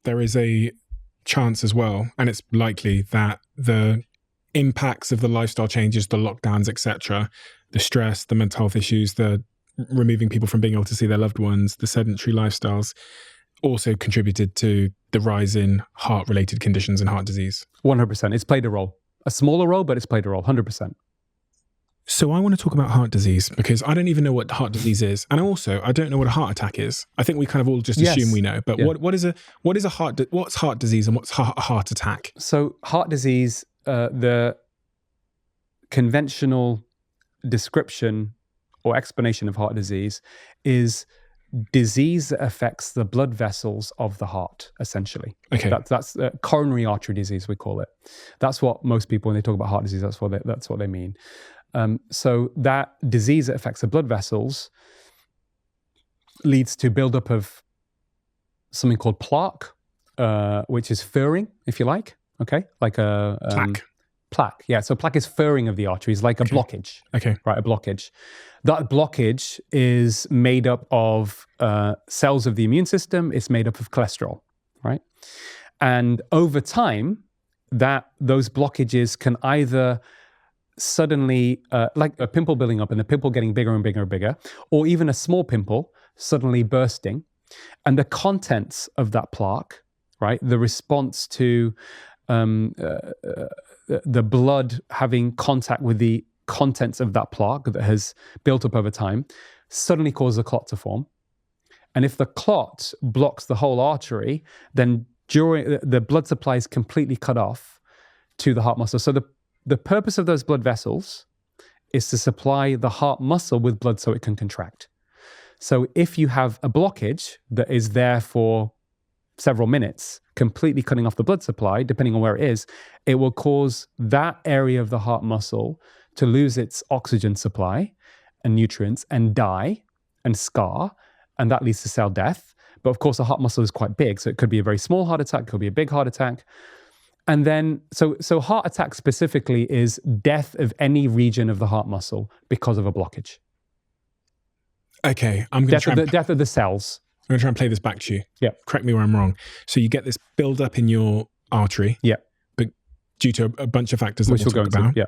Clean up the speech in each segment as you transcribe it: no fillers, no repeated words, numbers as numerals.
there is a chance as well, and it's likely that the impacts of the lifestyle changes, the lockdowns, etc., the stress, the mental health issues, the removing people from being able to see their loved ones, the sedentary lifestyles, also contributed to the rise in heart-related conditions and heart disease. 100%. It's played a role. A smaller role, but it's played a role, 100%. So I want to talk about heart disease because I don't even know what heart disease is. And also, I don't know what a heart attack is. I think we kind of all just assume we know. But what's heart disease and what's a heart attack? So heart disease, the conventional description or explanation of heart disease is disease that affects the blood vessels of the heart, essentially. Okay. That's coronary artery disease, we call it. That's what most people, when they talk about heart disease, that's what they mean. So that disease that affects the blood vessels leads to buildup of something called plaque, which is furring, if you like. Okay, like a plaque. Yeah, so plaque is furring of the arteries, like a blockage. Okay, right, a blockage. That blockage is made up of cells of the immune system. It's made up of cholesterol, right? And over time, those blockages can either suddenly, like a pimple building up and the pimple getting bigger and bigger and bigger, or even a small pimple suddenly bursting. And the contents of that plaque, right, the response to the blood having contact with the contents of that plaque that has built up over time, suddenly causes a clot to form. And if the clot blocks the whole artery, then during the blood supply is completely cut off to the heart muscle. So the purpose of those blood vessels is to supply the heart muscle with blood so it can contract. So if you have a blockage that is there for several minutes, completely cutting off the blood supply, depending on where it is, it will cause that area of the heart muscle to lose its oxygen supply and nutrients and die and scar, and that leads to cell death. But of course, the heart muscle is quite big, so it could be a very small heart attack, it could be a big heart attack. And then, so heart attack specifically is death of any region of the heart muscle because of a blockage. Okay, I'm going to death of the cells. I'm going to try and play this back to you. Yeah. Correct me where I'm wrong. So you get this build up in your artery. Yeah. But due to a bunch of factors that we'll talk about. Yeah.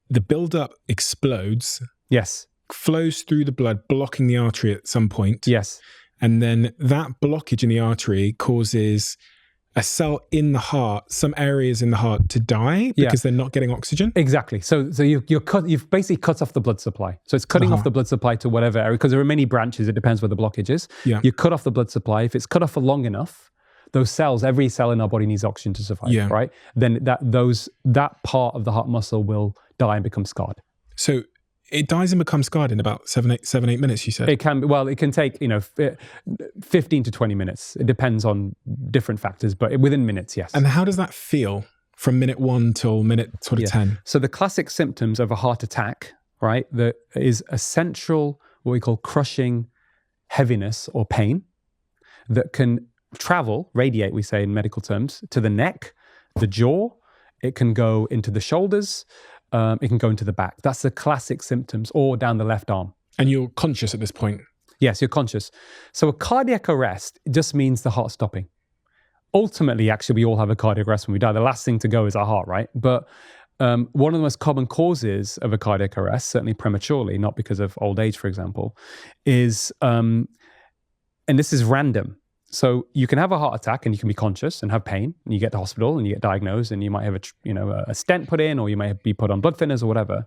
The build up explodes. Yes. Flows through the blood, blocking the artery at some point. Yes. And then that blockage in the artery causes a cell in the heart, some areas in the heart to die because they're not getting oxygen? Exactly. So you've basically cut off the blood supply. So it's cutting off the blood supply to whatever area, because there are many branches. It depends where the blockage is. Yeah. You cut off the blood supply. If it's cut off for long enough, those cells, every cell in our body needs oxygen to survive, right? Then that part of the heart muscle will die and become scarred. So it dies and becomes scarred in about 7-8 minutes, you said? It can take 15 to 20 minutes. It depends on different factors, but within minutes, yes. And how does that feel from minute 1 till minute sort of 10? So the classic symptoms of a heart attack, right, there is a central, what we call crushing heaviness or pain that can radiate, we say in medical terms, to the neck, the jaw. It can go into the shoulders. It can go into the back. That's the classic symptoms, or down the left arm. And you're conscious at this point? Yes, you're conscious. So a cardiac arrest just means the heart stopping. Ultimately, actually, we all have a cardiac arrest when we die. The last thing to go is our heart, right? But one of the most common causes of a cardiac arrest, certainly prematurely, not because of old age, for example, is, and this is random. So you can have a heart attack and you can be conscious and have pain, and you get to hospital and you get diagnosed, and you might have a stent put in, or you may be put on blood thinners or whatever.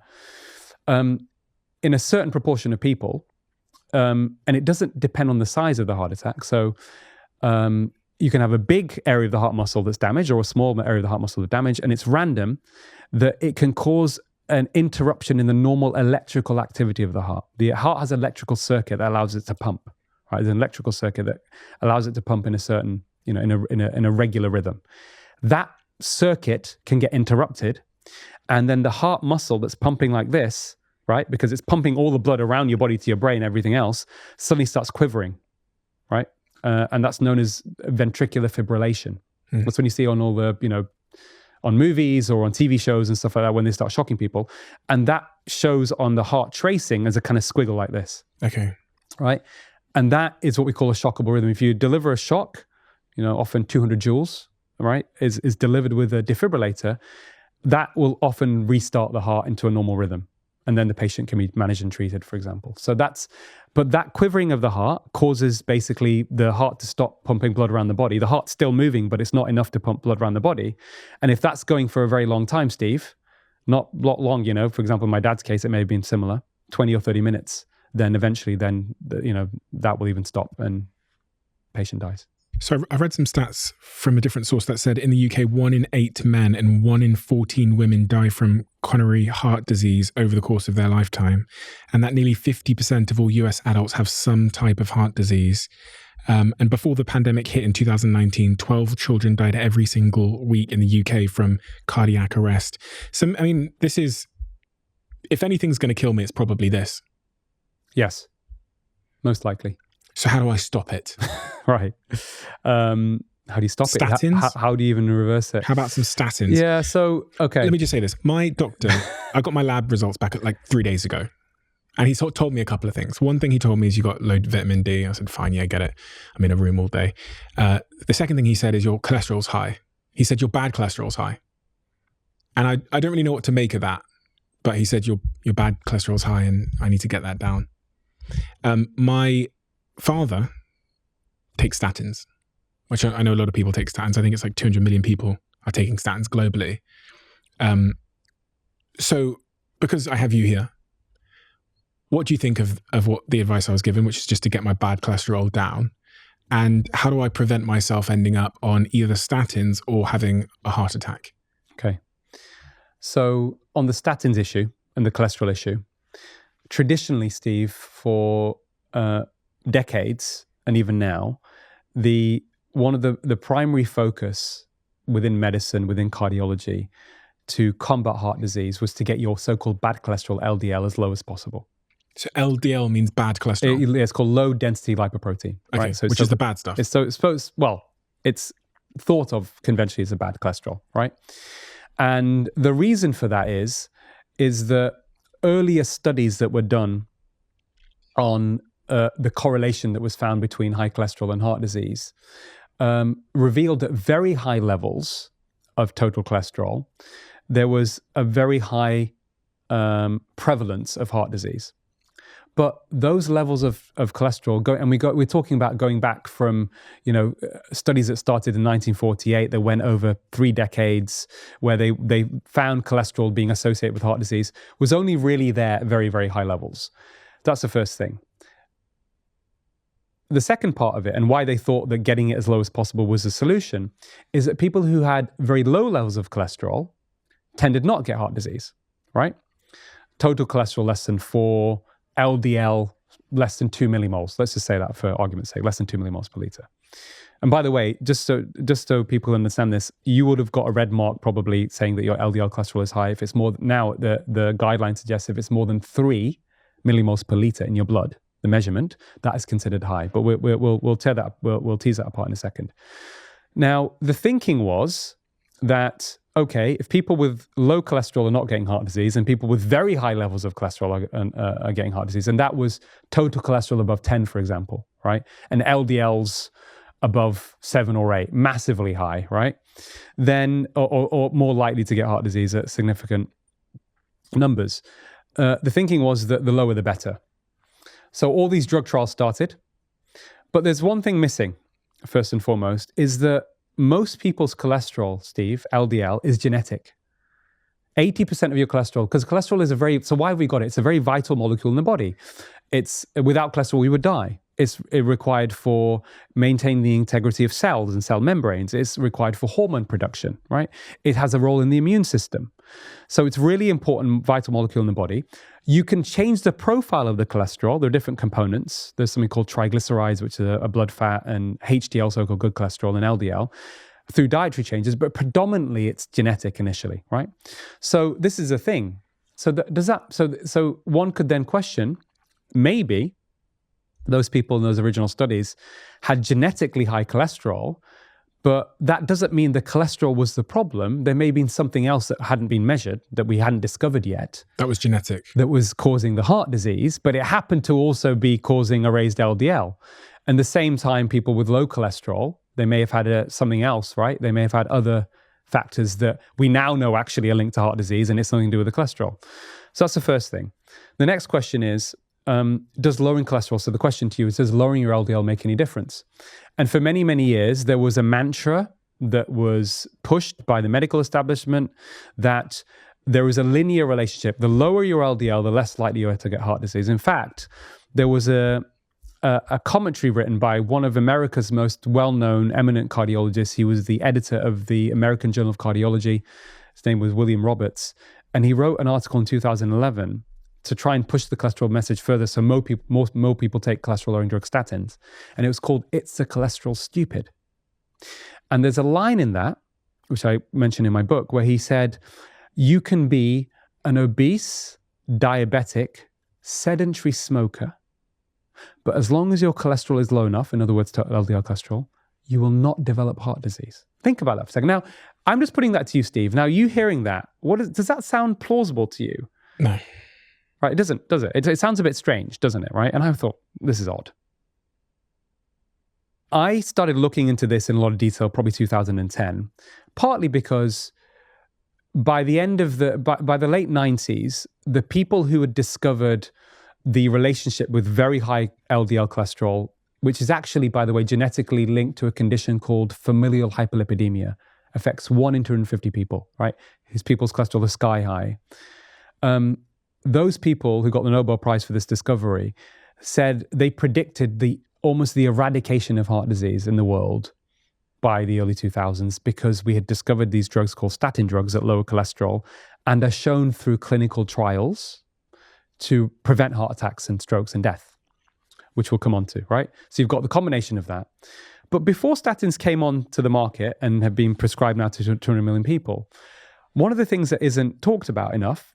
In a certain proportion of people, and it doesn't depend on the size of the heart attack. So you can have a big area of the heart muscle that's damaged, or a small area of the heart muscle that's damaged, and it's random that it can cause an interruption in the normal electrical activity of the heart. The heart has an electrical circuit that allows it to pump. Right? There's an electrical circuit that allows it to pump in a certain, in a regular rhythm. That circuit can get interrupted, and then the heart muscle that's pumping like this, right, because it's pumping all the blood around your body to your brain, everything else, suddenly starts quivering, right? And that's known as ventricular fibrillation. Mm. That's when you see on all the, on movies or on TV shows and stuff like that, when they start shocking people. And that shows on the heart tracing as a kind of squiggle like this. Okay. Right? And that is what we call a shockable rhythm. If you deliver a shock often 200 joules, right, is delivered with a defibrillator, that will often restart the heart into a normal rhythm. And then the patient can be managed and treated, for example. But that quivering of the heart causes basically the heart to stop pumping blood around the body. The heart's still moving, but it's not enough to pump blood around the body. And if that's going for a very long time, Steve, not long, for example, in my dad's case, it may have been similar, 20 or 30 minutes, then eventually that will even stop and patient dies. So I read some stats from a different source that said in the UK, 1 in 8 men and 1 in 14 women die from coronary heart disease over the course of their lifetime. And that nearly 50% of all US adults have some type of heart disease. And before the pandemic hit in 2019, 12 children died every single week in the UK from cardiac arrest. So, I mean, this is, if anything's going to kill me, it's probably this. Yes, most likely. So how do I stop it? Right. How do you stop Statins? it? How do you even reverse it? How about some statins? Yeah, so, okay. Let me just say this. My doctor, I got my lab results back like 3 days ago. And he told me a couple of things. One thing he told me is you got low vitamin D. I said, fine, yeah, get it. I'm in a room all day. The second thing he said is your cholesterol's high. He said your bad cholesterol's high. And I don't really know what to make of that. But he said your bad cholesterol's high and I need to get that down. My father takes statins, which I know a lot of people take statins. I think it's like 200 million people are taking statins globally. So because I have you here, what do you think of what the advice I was given, which is just to get my bad cholesterol down? And how do I prevent myself ending up on either statins or having a heart attack? Okay. So on the statins issue and the cholesterol issue, traditionally, Steve, for decades and even now, one of the primary focus within medicine, within cardiology, to combat heart disease was to get your so-called bad cholesterol, LDL, as low as possible. So LDL means bad cholesterol? It's called low density lipoprotein. Okay, right? So which is the bad stuff. It's thought of conventionally as a bad cholesterol, right? And the reason for that is that earlier studies that were done on the correlation that was found between high cholesterol and heart disease revealed that very high levels of total cholesterol, there was a very high prevalence of heart disease. But those levels of cholesterol we're talking about going back from studies that started in 1948 that went over 3 decades, where they found cholesterol being associated with heart disease, was only really there at very, very high levels. That's the first thing. The second part of it, and why they thought that getting it as low as possible was the solution, is that people who had very low levels of cholesterol tended not to get heart disease, right? Total cholesterol less than 4, LDL less than 2 millimoles. Let's just say that for argument's sake, less than 2 millimoles per liter. And by the way, just so people understand this, you would have got a red mark probably saying that your LDL cholesterol is high. If it's more, now the guideline suggests if it's more than 3 millimoles per liter in your blood, the measurement, that is considered high. But we'll tease that apart in a second. Now, the thinking was that, okay, if people with low cholesterol are not getting heart disease and people with very high levels of cholesterol are getting heart disease, and that was total cholesterol above 10, for example, right? And LDLs above 7 or 8, massively high, right? Then, or more likely to get heart disease at significant numbers. The thinking was that the lower the better. So all these drug trials started, but there's one thing missing, first and foremost, is that most people's cholesterol, Steve, LDL, is genetic. 80% of your cholesterol, because cholesterol is so why have we got it? It's a very vital molecule in the body. Without cholesterol, we would die. It's required for maintaining the integrity of cells and cell membranes. It's required for hormone production, right? It has a role in the immune system. So it's really important, vital molecule in the body. You can change the profile of the cholesterol. There are different components. There's something called triglycerides, which is a blood fat, and HDL, so-called good cholesterol, and LDL, through dietary changes, but predominantly it's genetic initially, right? So this is a thing. So one could then question, maybe those people in those original studies had genetically high cholesterol, but that doesn't mean the cholesterol was the problem. There may have been something else that hadn't been measured, that we hadn't discovered yet. That was genetic. That was causing the heart disease, but it happened to also be causing a raised LDL. And at the same time, people with low cholesterol They may have had something else, right? They may have had other factors that we now know actually are linked to heart disease, and it's something to do with the cholesterol. So that's the first thing. The next question is, does lowering cholesterol, so the question to you is, does lowering your LDL make any difference? And for many, many years, there was a mantra that was pushed by the medical establishment that there is a linear relationship. The lower your LDL, the less likely you are to get heart disease. In fact, there was a commentary written by one of America's most well-known eminent cardiologists. He was the editor of the American Journal of Cardiology. His name was William Roberts. And he wrote an article in 2011 to try and push the cholesterol message further so more people take cholesterol-lowering drug statins. And it was called "It's the Cholesterol Stupid." And there's a line in that, which I mentioned in my book, where he said, you can be an obese, diabetic, sedentary smoker, but as long as your cholesterol is low enough, in other words, LDL cholesterol, you will not develop heart disease. Think about that for a second. Now, I'm just putting that to you, Steve. Now, you hearing that, does that sound plausible to you? No. Right, it doesn't, does it? It sounds a bit strange, doesn't it, right? And I thought, this is odd. I started looking into this in a lot of detail, probably 2010, partly because by the end of by the late 90s, the people who had discovered the relationship with very high LDL cholesterol, which is actually, by the way, genetically linked to a condition called familial hyperlipidemia, affects 1 in 250 people, right? People's cholesterol is sky high. Those people who got the Nobel Prize for this discovery said they predicted almost the eradication of heart disease in the world by the early 2000s because we had discovered these drugs called statin drugs that lower cholesterol and are shown through clinical trials to prevent heart attacks and strokes and death, which we'll come on to, right? So you've got the combination of that. But before statins came on to the market and have been prescribed now to 200 million people, one of the things that isn't talked about enough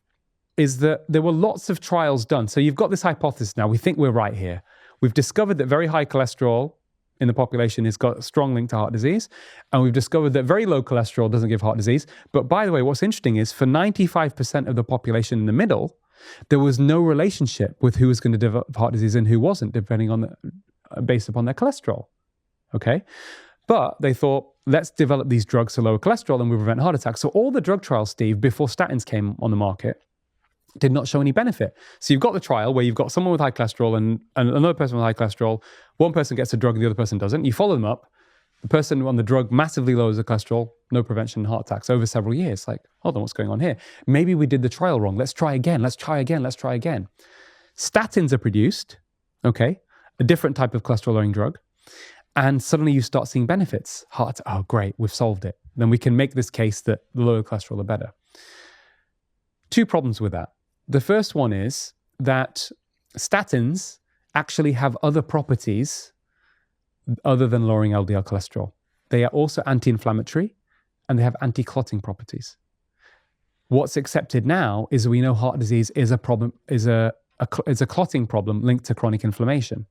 is that there were lots of trials done. So you've got this hypothesis now. We think we're right here. We've discovered that very high cholesterol in the population has got a strong link to heart disease. And we've discovered that very low cholesterol doesn't give heart disease. But by the way, what's interesting is for 95% of the population in the middle, there was no relationship with who was going to develop heart disease and who wasn't, depending on based upon their cholesterol. Okay? But they thought, let's develop these drugs to lower cholesterol and we prevent heart attacks. So all the drug trials, Steve, before statins came on the market, did not show any benefit. So you've got the trial where you've got someone with high cholesterol and another person with high cholesterol. One person gets a drug and the other person doesn't. You follow them up. The person on the drug massively lowers the cholesterol, no prevention of heart attacks over several years. Like, hold on, what's going on here? Maybe we did the trial wrong. Let's try again. Let's try again. Let's try again. Statins are produced, okay, a different type of cholesterol-lowering drug. And suddenly you start seeing benefits. Oh, great, we've solved it. Then we can make this case that the lower cholesterol are better. 2 problems with that. The first one is that statins actually have other properties other than lowering LDL cholesterol. They are also anti-inflammatory and they have anti-clotting properties. What's accepted now is we know heart disease is a problem, is a clotting problem linked to chronic inflammation.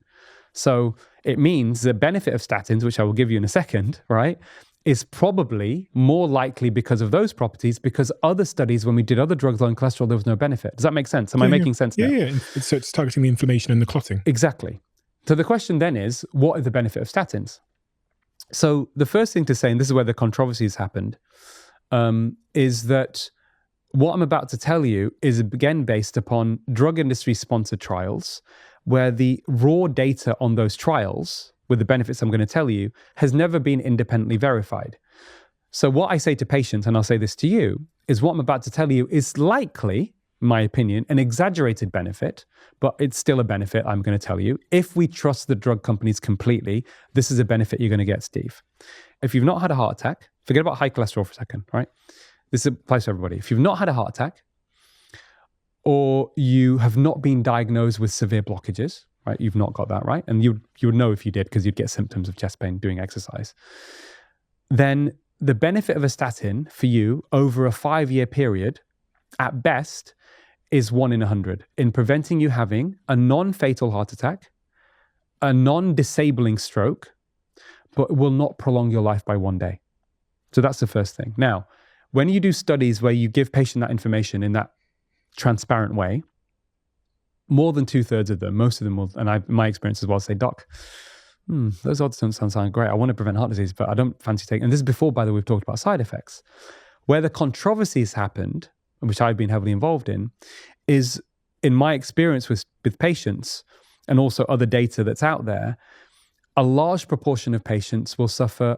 So it means the benefit of statins, which I will give you in a second, right, is probably more likely because of those properties, because other studies, when we did other drugs on cholesterol, there was no benefit. Does that make sense? Am I making sense now? Yeah. So it's targeting the inflammation and the clotting. Exactly. So the question then is, what is the benefit of statins? So the first thing to say, and this is where the controversies happened, is that what I'm about to tell you is again based upon drug industry sponsored trials, where the raw data on those trials with the benefits I'm going to tell you has never been independently verified. So what I say to patients, and I'll say this to you, is what I'm about to tell you is likely, in my opinion, an exaggerated benefit, but it's still a benefit I'm going to tell you. If we trust the drug companies completely, this is a benefit you're going to get, Steve. If you've not had a heart attack, forget about high cholesterol for a second, right? This applies to everybody. If you've not had a heart attack, or you have not been diagnosed with severe blockages, right? You've not got that, right? And you would know if you did because you'd get symptoms of chest pain doing exercise. Then the benefit of a statin for you over a 5-year period, at best, is 1 in 100 in preventing you having a non-fatal heart attack, a non-disabling stroke, but will not prolong your life by 1 day. So that's the first thing. Now, when you do studies where you give patient that information in that transparent way, more than 2/3 of them, most of them will, and my experience as well, say, doc, Those odds don't sound great. I want to prevent heart disease, but I don't fancy taking. And this is before, by the way, we've talked about side effects. Where the controversies happened, which I've been heavily involved in, is in my experience with patients and also other data that's out there, a large proportion of patients will suffer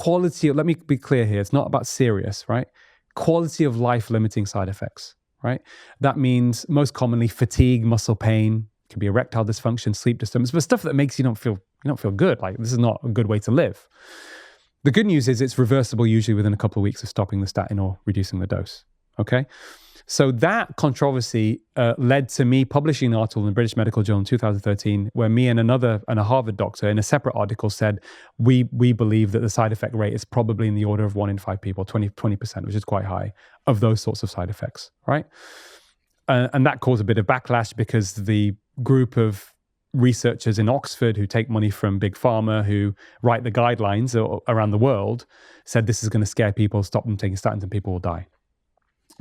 let me be clear here, it's not about serious, right? Quality of life limiting side effects, right? That means most commonly fatigue, muscle pain, can be erectile dysfunction, sleep disturbance, but stuff that makes you don't feel good. Like, this is not a good way to live. The good news is it's reversible usually within a couple of weeks of stopping the statin or reducing the dose. Okay. So that controversy led to me publishing an article in the British Medical Journal in 2013, where me and a Harvard doctor in a separate article said, we believe that the side effect rate is probably in the order of 1 in 5 people, 20%, which is quite high, of those sorts of side effects, right? And that caused a bit of backlash because the group of researchers in Oxford who take money from Big Pharma, who write the guidelines around the world, said this is going to scare people, stop them taking statins and people will die.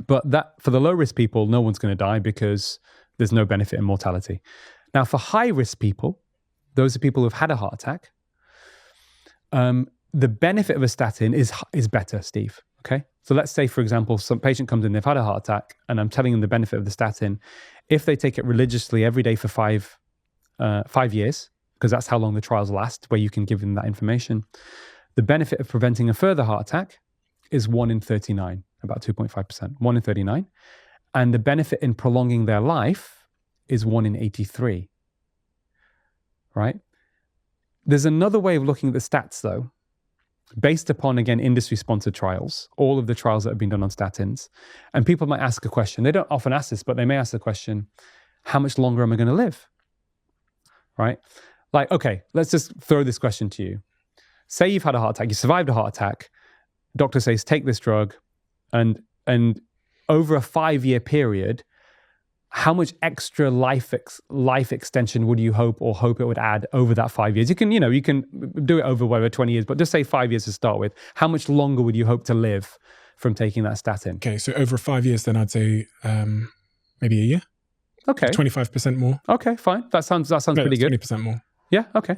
But that for the low-risk people, no one's going to die because there's no benefit in mortality. Now, for high-risk people, those are people who've had a heart attack, the benefit of a statin is better, Steve, okay? So let's say, for example, some patient comes in, they've had a heart attack, and I'm telling them the benefit of the statin. If they take it religiously every day for 5 years, because that's how long the trials last, where you can give them that information, the benefit of preventing a further heart attack is 1 in 39. About 2.5%, 1 in 39. And the benefit in prolonging their life is 1 in 83, right? There's another way of looking at the stats, though, based upon, again, industry-sponsored trials, all of the trials that have been done on statins. And people might ask a question. They don't often ask this, but they may ask the question, how much longer am I going to live, right? Like, okay, let's just throw this question to you. Say you've had a heart attack, you survived a heart attack, doctor says, take this drug, and over a 5-year period, how much extra life extension would you hope it would add over that 5 years? You can do it over 20 years, but just say 5 years to start with. How much longer would you hope to live from taking that statin? Okay, so over 5 years, then I'd say maybe a year. Okay, 25% more. Okay, fine. That sounds pretty good. 20% more. Yeah. Okay.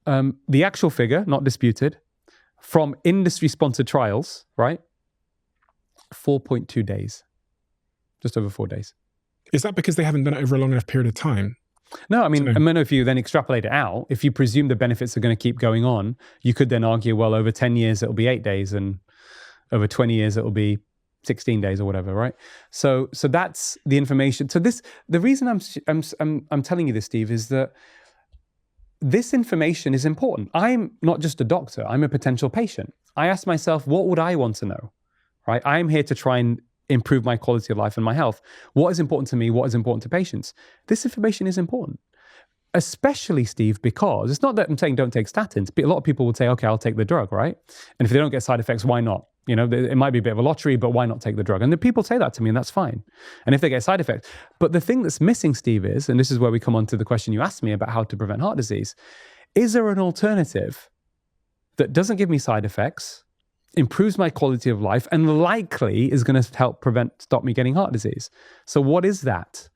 Yeah. The actual figure, not disputed, from industry-sponsored trials, right? 4.2 days, just over 4 days. Is that because they haven't done it over a long enough period of time? No, I mean, if you then extrapolate it out, if you presume the benefits are going to keep going on, you could then argue, well, over 10 years, it'll be 8 days, and over 20 years, it'll be 16 days or whatever, right? So that's the information. So the reason I'm telling you this, Steve, is that this information is important. I'm not just a doctor, I'm a potential patient. I ask myself, what would I want to know? Right? I am here to try and improve my quality of life and my health. What is important to me? What is important to patients? This information is important, especially, Steve, because it's not that I'm saying don't take statins, but a lot of people would say, okay, I'll take the drug, right? And if they don't get side effects, why not? It might be a bit of a lottery, but why not take the drug? And the people say that to me, and that's fine. And if they get side effects. But the thing that's missing, Steve, is, and this is where we come on to the question you asked me about how to prevent heart disease, is there an alternative that doesn't give me side effects, improves my quality of life, and likely is going to help stop me getting heart disease? So what is that?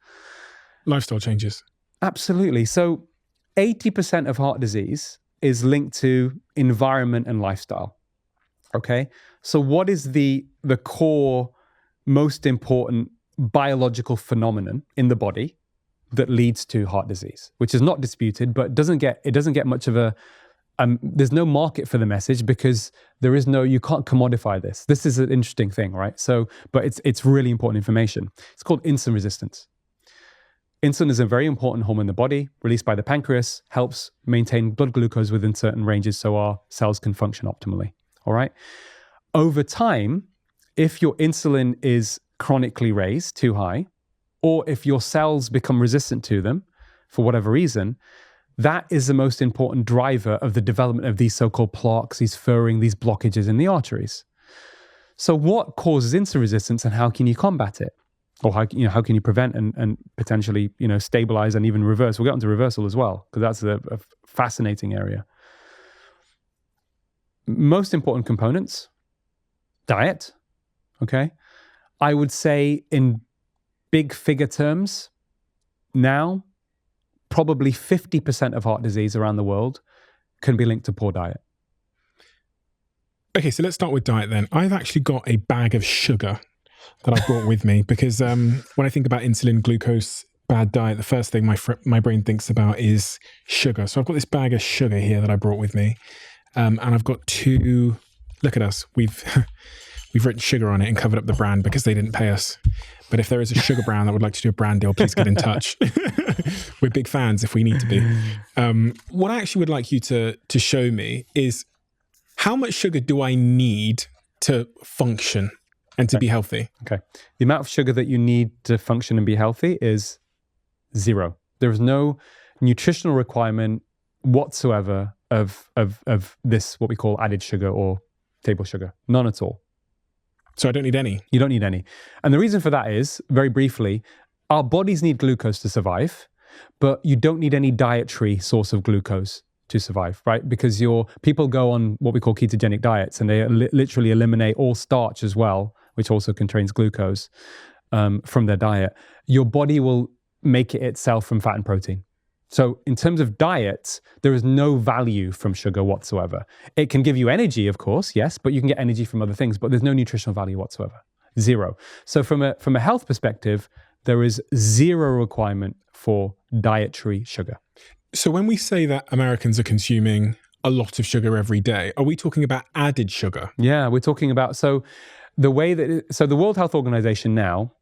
Lifestyle changes. Absolutely. So 80% of heart disease is linked to environment and lifestyle. Okay. So what is the core, most important biological phenomenon in the body that leads to heart disease, which is not disputed, but it doesn't get much of a there's no market for the message because you can't commodify this. This is an interesting thing, right? But it's really important information. It's called insulin resistance. Insulin is a very important hormone in the body, released by the pancreas, helps maintain blood glucose within certain ranges so our cells can function optimally, all right? Over time, if your insulin is chronically raised too high, or if your cells become resistant to them for whatever reason, that is the most important driver of the development of these so-called plaques, these furring, these blockages in the arteries. So what causes insulin resistance and how can you combat it? Or how can you prevent and potentially, stabilize and even reverse? We'll get onto reversal as well, because that's a fascinating area. Most important components, diet, okay? I would say in big figure terms, now, probably 50% of heart disease around the world can be linked to poor diet. Okay, so let's start with diet then. I've actually got a bag of sugar that I brought with me because when I think about insulin, glucose, bad diet, the first thing my brain thinks about is sugar. So I've got this bag of sugar here that I brought with me, and I've got two. Look at us. We've written sugar on it and covered up the brand because they didn't pay us. But if there is a sugar brand that would like to do a brand deal, please get in touch. We're big fans if we need to be. What I actually would like you to show me is how much sugar do I need to function and to be healthy? Okay. The amount of sugar that you need to function and be healthy is 0. There is no nutritional requirement whatsoever of this, what we call added sugar or table sugar. None at all. So I don't need any? You don't need any. And the reason for that is, very briefly, our bodies need glucose to survive, but you don't need any dietary source of glucose to survive, right? Because people go on what we call ketogenic diets, and they literally eliminate all starch as well, which also contains glucose from their diet. Your body will make it itself from fat and protein. So in terms of diet, there is no value from sugar whatsoever. It can give you energy, of course, yes, but you can get energy from other things, but there's no nutritional value whatsoever. 0. So from a health perspective, there is 0 requirement for dietary sugar. So when we say that Americans are consuming a lot of sugar every day, are we talking about added sugar? Yeah, we're talking about, so the World Health Organization now,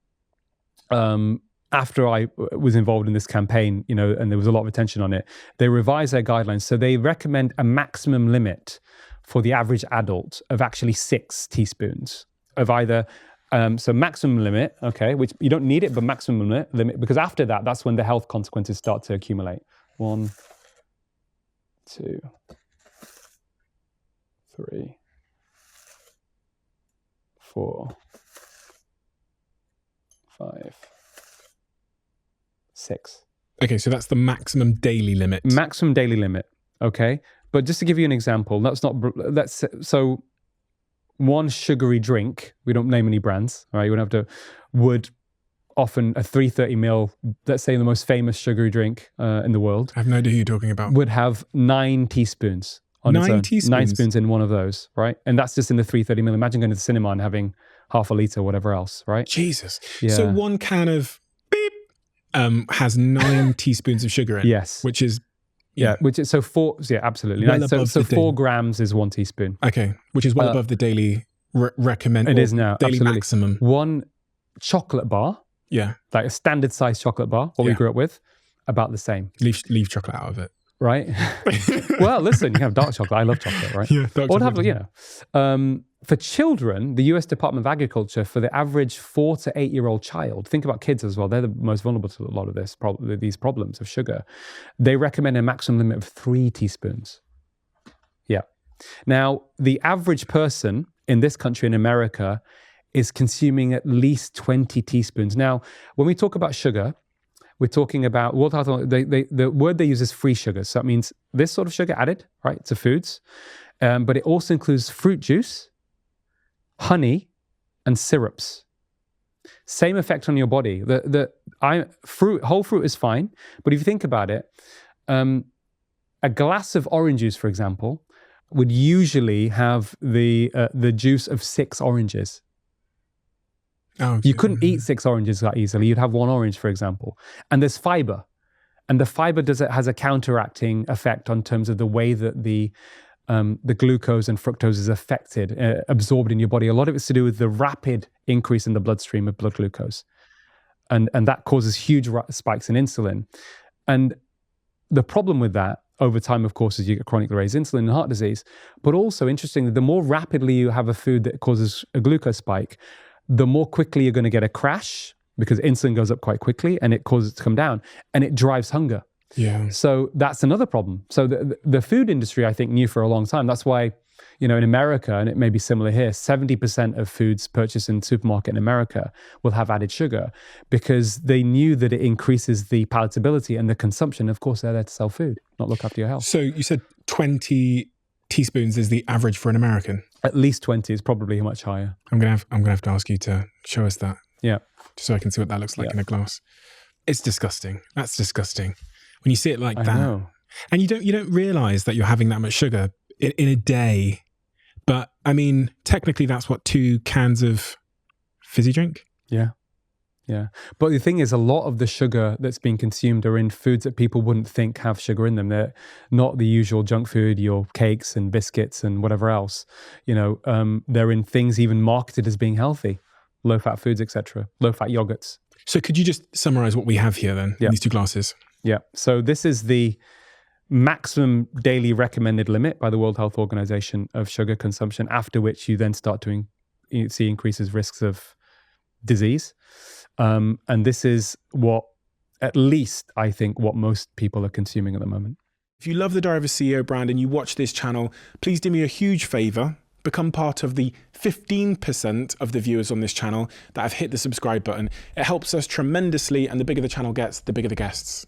after I was involved in this campaign, and there was a lot of attention on it, they revised their guidelines. So they recommend a maximum limit for the average adult of actually 6 teaspoons of either, so maximum limit, okay, which you don't need it, but maximum limit, because after that, that's when the health consequences start to accumulate. 1, 2, 3, 4, 5, 6. Okay, so that's the maximum daily limit. Maximum daily limit, okay? But just to give you an example, so one sugary drink, we don't name any brands, all right? You wouldn't have to, would often a 330 ml, let's say the most famous sugary drink in the world. I have no idea who you're talking about. Would have 9 teaspoons on its own. 9 teaspoons? 9 spoons in one of those, right? And that's just in the 330 ml. Imagine going to the cinema and having half a litre or whatever else, right? Jesus. Yeah. So one can of beep has 9 teaspoons of sugar in it. Yes. Which is... Yeah, which is, so 4, yeah, absolutely. Well So 4 grams is 1 teaspoon. Okay, which is well above the daily recommended. It is now, daily absolutely. maximum. One chocolate bar, yeah, like a standard size chocolate bar, what we grew up with, about the same. Leave chocolate out of it. Right? Well, listen, you have dark chocolate. I love chocolate, right? Yeah, dark chocolate. For children, the US Department of Agriculture, for the average 4 to 8 year old child, think about kids as well, they're the most vulnerable to a lot of these problems of sugar. They recommend a maximum limit of 3 teaspoons. Yeah. Now, the average person in this country, in America, is consuming at least 20 teaspoons. Now, when we talk about sugar, we're talking about World Health. The word they use is free sugar. So that means this sort of sugar added, right, to foods, but it also includes fruit juice, honey, and syrups. Same effect on your body. Whole fruit is fine, but if you think about it, a glass of orange juice, for example, would usually have the juice of 6 oranges. Oh, you couldn't eat 6 oranges that easily. You'd have 1 orange, for example. And there's fiber. And the fiber has a counteracting effect on terms of the way that the glucose and fructose is affected, absorbed in your body. A lot of it's to do with the rapid increase in the bloodstream of blood glucose. And that causes huge spikes in insulin. And the problem with that over time, of course, is you get chronically raised insulin and heart disease. But also, interestingly, the more rapidly you have a food that causes a glucose spike, the more quickly you're going to get a crash, because insulin goes up quite quickly and it causes it to come down, and it drives hunger. Yeah. So that's another problem. So the food industry, I think, knew for a long time. That's why, in America, and it may be similar here, 70% of foods purchased in the supermarket in America will have added sugar, because they knew that it increases the palatability and the consumption. Of course, they're there to sell food, not look after your health. So you said 20 teaspoons is the average for an American? At least 20 is probably much higher. I'm gonna have to ask you to show us that. Yeah. Just so I can see what that looks like in a glass. It's disgusting. That's disgusting. when you see it like I that. know. And you don't realize that you're having that much sugar in a day. But I mean, technically that's what 2 cans of fizzy drink. Yeah. Yeah. But the thing is, a lot of the sugar that's being consumed are in foods that people wouldn't think have sugar in them. They're not the usual junk food, your cakes and biscuits and whatever else. They're in things even marketed as being healthy, low-fat foods, etc., low-fat yogurts. So could you just summarize what we have here then, in these 2 glasses? Yeah. So this is the maximum daily recommended limit by the World Health Organization of sugar consumption, after which you then start to see increases risks of disease. And this is what, at least, I think, what most people are consuming at the moment. If you love the Diary of a CEO brand and you watch this channel, please do me a huge favor. Become part of the 15% of the viewers on this channel that have hit the subscribe button. It helps us tremendously, and the bigger the channel gets, the bigger the guests.